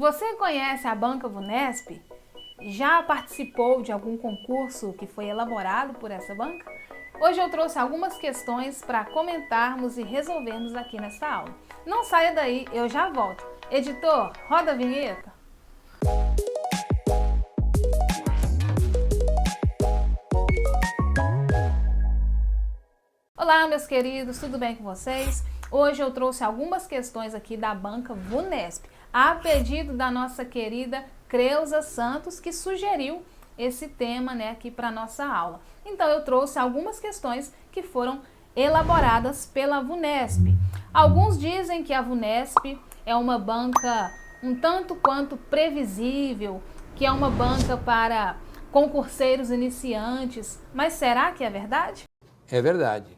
Você conhece a Banca Vunesp? Já participou de algum concurso que foi elaborado por essa banca? Hoje eu trouxe algumas questões para comentarmos e resolvermos aqui nessa aula. Não saia daí, eu já volto. Editor, roda a vinheta. Olá, meus queridos, tudo bem com vocês? Hoje eu trouxe algumas questões aqui da Banca Vunesp, a pedido da nossa querida Creuza Santos, que sugeriu esse tema, aqui para a nossa aula. Então eu trouxe algumas questões que foram elaboradas pela Vunesp. Alguns dizem que a Vunesp é uma banca um tanto quanto previsível, que é uma banca para concurseiros iniciantes, mas será que é verdade? É verdade.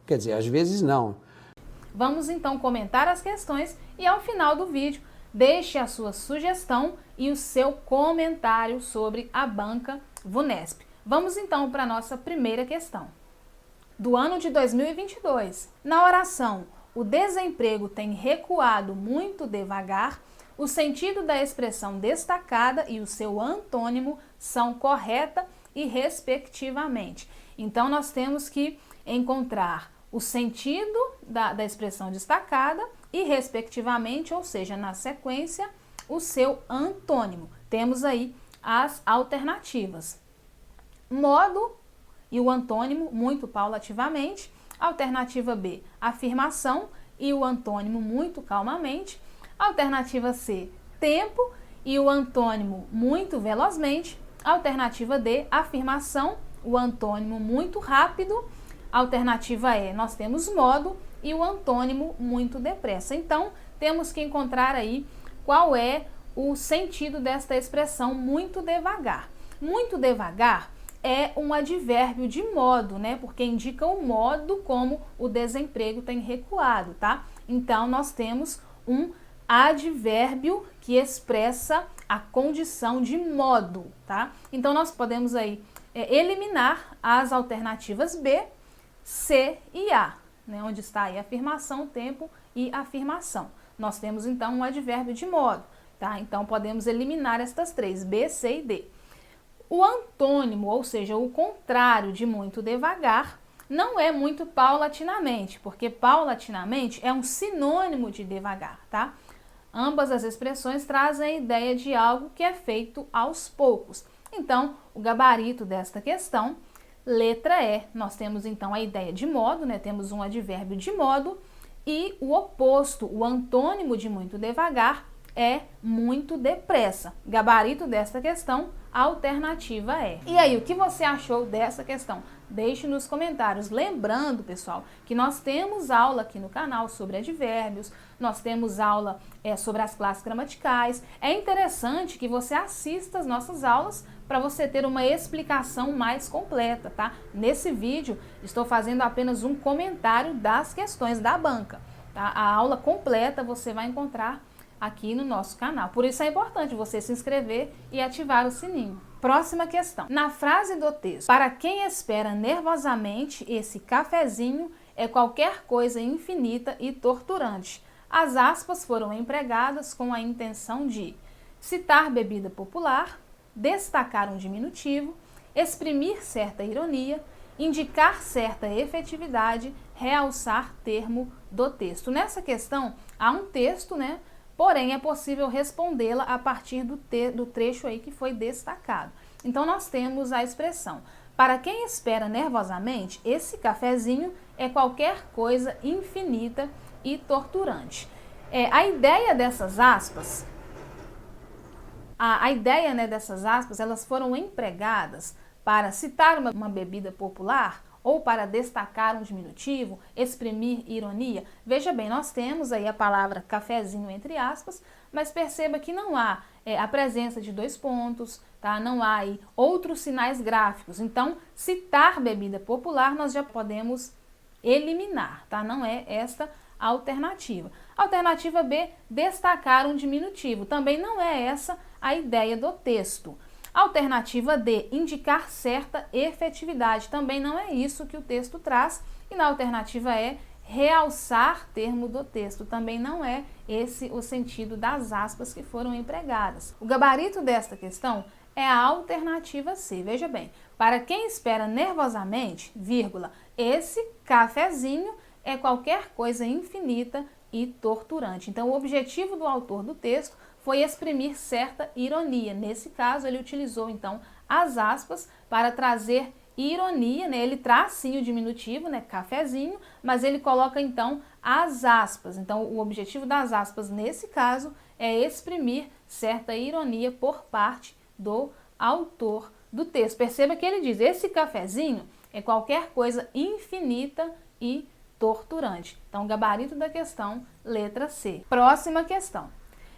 Quer dizer, às vezes não. Vamos então comentar as questões e ao final do vídeo deixe a sua sugestão e o seu comentário sobre a Banca Vunesp. Vamos então para a nossa primeira questão. Do ano de 2022, na oração "o desemprego tem recuado muito devagar", o sentido da expressão destacada e o seu antônimo são correta e respectivamente. Então nós temos que encontrar o sentido da expressão destacada e respectivamente, ou seja, na sequência, o seu antônimo. Temos aí as alternativas. Modo e o antônimo muito paulativamente. Alternativa B, afirmação e o antônimo muito calmamente. Alternativa C, tempo e o antônimo muito velozmente. Alternativa D, afirmação, o antônimo muito rápido. Alternativa E, nós temos modo e o antônimo muito depressa. Então, temos que encontrar aí qual é o sentido desta expressão muito devagar. Muito devagar é um advérbio de modo, porque indica o modo como o desemprego tem recuado, tá? Então, nós temos um advérbio que expressa a condição de modo, tá? Então, nós podemos aí eliminar as alternativas B, C e A, onde está aí afirmação, tempo e afirmação. Nós temos então um advérbio de modo, tá? Então podemos eliminar estas três, B, C e D. O antônimo, ou seja, o contrário de muito devagar, não é muito paulatinamente, porque paulatinamente é um sinônimo de devagar, tá? Ambas as expressões trazem a ideia de algo que é feito aos poucos. Então, o gabarito desta questão, letra E, nós temos então a ideia de modo, temos um advérbio de modo e o oposto, o antônimo de muito devagar é muito depressa. Gabarito desta questão, alternativa E. E aí, o que você achou dessa questão? Deixe nos comentários. Lembrando, pessoal, que nós temos aula aqui no canal sobre advérbios, nós temos aula sobre as classes gramaticais. É interessante que você assista as nossas aulas para você ter uma explicação mais completa, tá? Nesse vídeo, estou fazendo apenas um comentário das questões da banca, tá? A aula completa você vai encontrar aqui no nosso canal. Por isso é importante você se inscrever e ativar o sininho. Próxima questão. Na frase do texto, para quem espera nervosamente, esse cafezinho é qualquer coisa infinita e torturante. As aspas foram empregadas com a intenção de citar bebida popular, destacar um diminutivo, exprimir certa ironia, indicar certa efetividade, realçar termo do texto. Nessa questão, há um texto, porém é possível respondê-la a partir do trecho aí que foi destacado. Então nós temos a expressão: para quem espera nervosamente, esse cafezinho é qualquer coisa infinita e torturante. A ideia dessas aspas, dessas aspas, elas foram empregadas para citar uma bebida popular ou para destacar um diminutivo, exprimir ironia. Veja bem, nós temos aí a palavra cafezinho entre aspas, mas perceba que não há a presença de dois pontos, tá? Não há aí outros sinais gráficos. Então, citar bebida popular nós já podemos eliminar, tá? Não é esta a alternativa. Alternativa B, destacar um diminutivo. Também não é essa a ideia do texto. Alternativa D, indicar certa efetividade. Também não é isso que o texto traz. E na alternativa E, realçar termo do texto. Também não é esse o sentido das aspas que foram empregadas. O gabarito desta questão é a alternativa C. Veja bem, para quem espera nervosamente, vírgula, esse cafezinho é qualquer coisa infinita e torturante. Então, o objetivo do autor do texto foi exprimir certa ironia. Nesse caso, ele utilizou, então, as aspas para trazer ironia, né? Ele traz sim o diminutivo, né? Cafezinho, mas ele coloca, então, as aspas. Então, o objetivo das aspas, nesse caso, é exprimir certa ironia por parte do autor do texto. Perceba que ele diz, esse cafezinho é qualquer coisa infinita e torturante. Então, gabarito da questão, letra C. Próxima questão.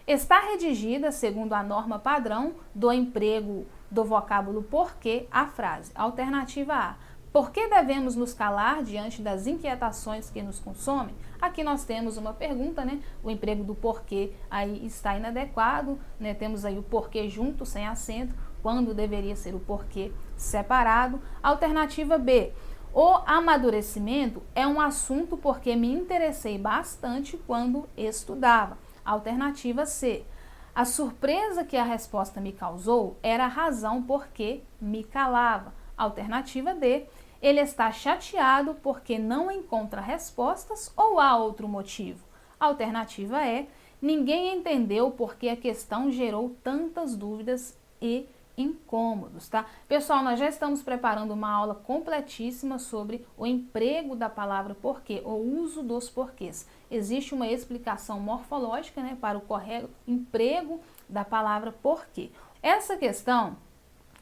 Está redigida, segundo a norma padrão do emprego do vocábulo porquê, a frase. Alternativa A. Por que devemos nos calar diante das inquietações que nos consomem? Aqui nós temos uma pergunta, né? O emprego do porquê aí está inadequado, né? Temos aí o porquê junto, sem acento, quando deveria ser o porquê separado. Alternativa B. O amadurecimento é um assunto porque me interessei bastante quando estudava. Alternativa C. A surpresa que a resposta me causou era a razão por que me calava. Alternativa D. Ele está chateado porque não encontra respostas ou há outro motivo? Alternativa E. Ninguém entendeu porque a questão gerou tantas dúvidas e incômodos, tá? Pessoal, nós já estamos preparando uma aula completíssima sobre o emprego da palavra porquê, o uso dos porquês. Existe uma explicação morfológica, né, para o correto emprego da palavra porquê. Essa questão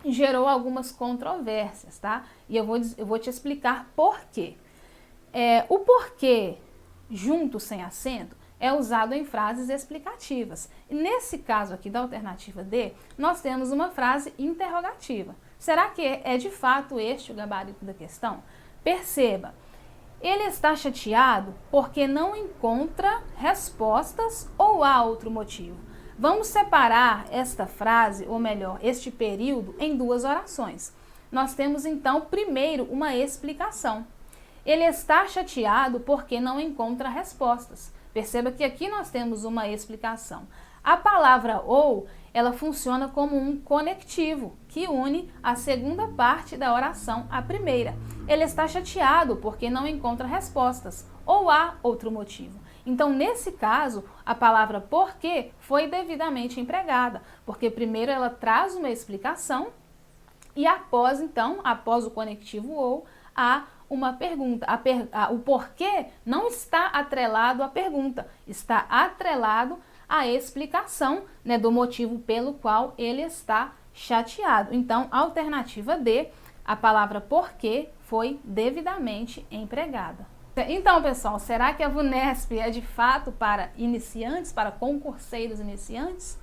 gerou algumas controvérsias, tá? E eu vou te explicar por quê. O porquê junto sem acento é usado em frases explicativas. E nesse caso aqui da alternativa D, nós temos uma frase interrogativa. Será que é de fato este o gabarito da questão? Perceba, ele está chateado porque não encontra respostas ou há outro motivo? Vamos separar esta frase, ou melhor, este período, em duas orações. Nós temos então, primeiro, uma explicação. Ele está chateado porque não encontra respostas. Perceba que aqui nós temos uma explicação. A palavra ou, ela funciona como um conectivo, que une a segunda parte da oração à primeira. Ele está chateado porque não encontra respostas, ou há outro motivo. Então, nesse caso, a palavra porquê foi devidamente empregada, porque primeiro ela traz uma explicação e após, então, após o conectivo ou, há uma pergunta. O porquê não está atrelado à pergunta, está atrelado à explicação, né, do motivo pelo qual ele está chateado. Então, alternativa D, a palavra porquê foi devidamente empregada. Então, pessoal, será que a VUNESP é de fato para iniciantes, para concurseiros iniciantes?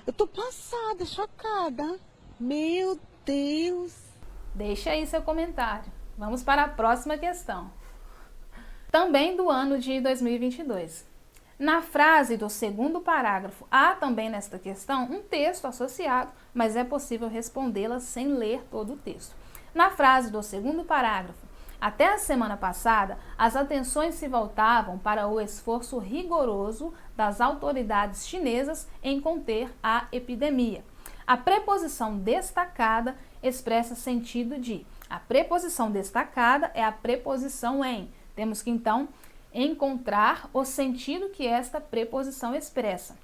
Eu tô passada, chocada. Meu Deus. Deixa aí seu comentário. Vamos para a próxima questão. Também do ano de 2022. Na frase do segundo parágrafo, há também nesta questão um texto associado, mas é possível respondê-la sem ler todo o texto. Na frase do segundo parágrafo, até a semana passada, as atenções se voltavam para o esforço rigoroso das autoridades chinesas em conter a epidemia. A preposição destacada expressa sentido de. A preposição destacada é a preposição em. Temos que, então, encontrar o sentido que esta preposição expressa.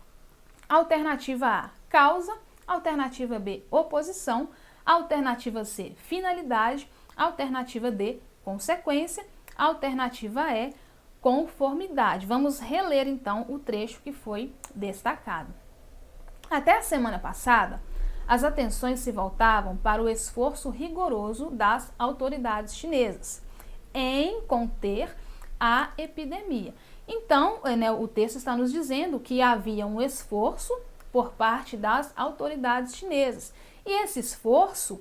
Alternativa A, causa. Alternativa B, oposição. Alternativa C, finalidade. Alternativa D, consequência. Alternativa E, conformidade. Vamos reler, então, o trecho que foi destacado. Até a semana passada, as atenções se voltavam para o esforço rigoroso das autoridades chinesas em conter a epidemia. Então, o texto está nos dizendo que havia um esforço por parte das autoridades chinesas. E esse esforço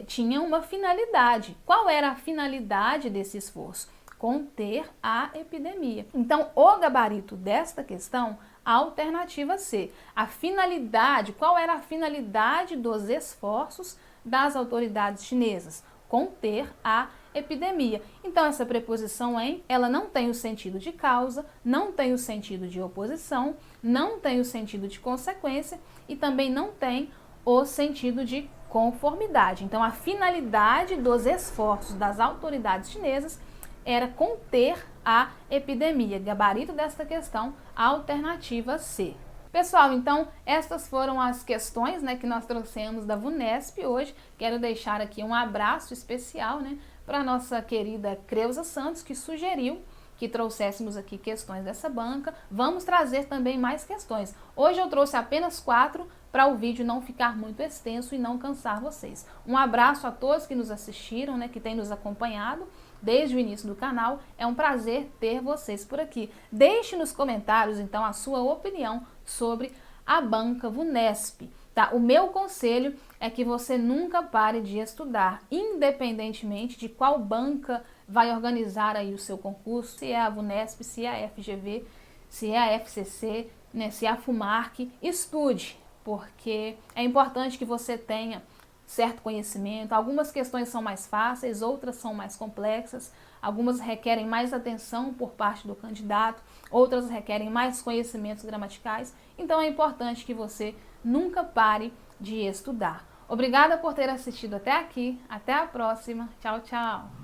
tinha uma finalidade. Qual era a finalidade desse esforço? Conter a epidemia. Então, o gabarito desta questão, alternativa C. A finalidade, qual era a finalidade dos esforços das autoridades chinesas? conter a epidemia. Então, essa preposição em, ela não tem o sentido de causa, não tem o sentido de oposição, não tem o sentido de consequência e também não tem o sentido de conformidade. Então, a finalidade dos esforços das autoridades chinesas era conter a epidemia. Gabarito desta questão, alternativa C. Pessoal, então, estas foram as questões, né, que nós trouxemos da VUNESP hoje. Quero deixar aqui um abraço especial, né, para a nossa querida Creuza Santos, que sugeriu que trouxéssemos aqui questões dessa banca. Vamos trazer também mais questões. Hoje eu trouxe apenas 4 para o vídeo não ficar muito extenso e não cansar vocês. Um abraço a todos que nos assistiram, né, que têm nos acompanhado desde o início do canal. É um prazer ter vocês por aqui. Deixe nos comentários, então, a sua opinião sobre a banca VUNESP. Tá? O meu conselho é que você nunca pare de estudar, independentemente de qual banca vai organizar aí o seu concurso, se é a VUNESP, se é a FGV, se é a FCC, né, se é a FUMARC. Estude, porque é importante que você tenha certo conhecimento. Algumas questões são mais fáceis, outras são mais complexas, algumas requerem mais atenção por parte do candidato, outras requerem mais conhecimentos gramaticais. Então é importante que você nunca pare de estudar. Obrigada por ter assistido até aqui. Até a próxima. Tchau, tchau.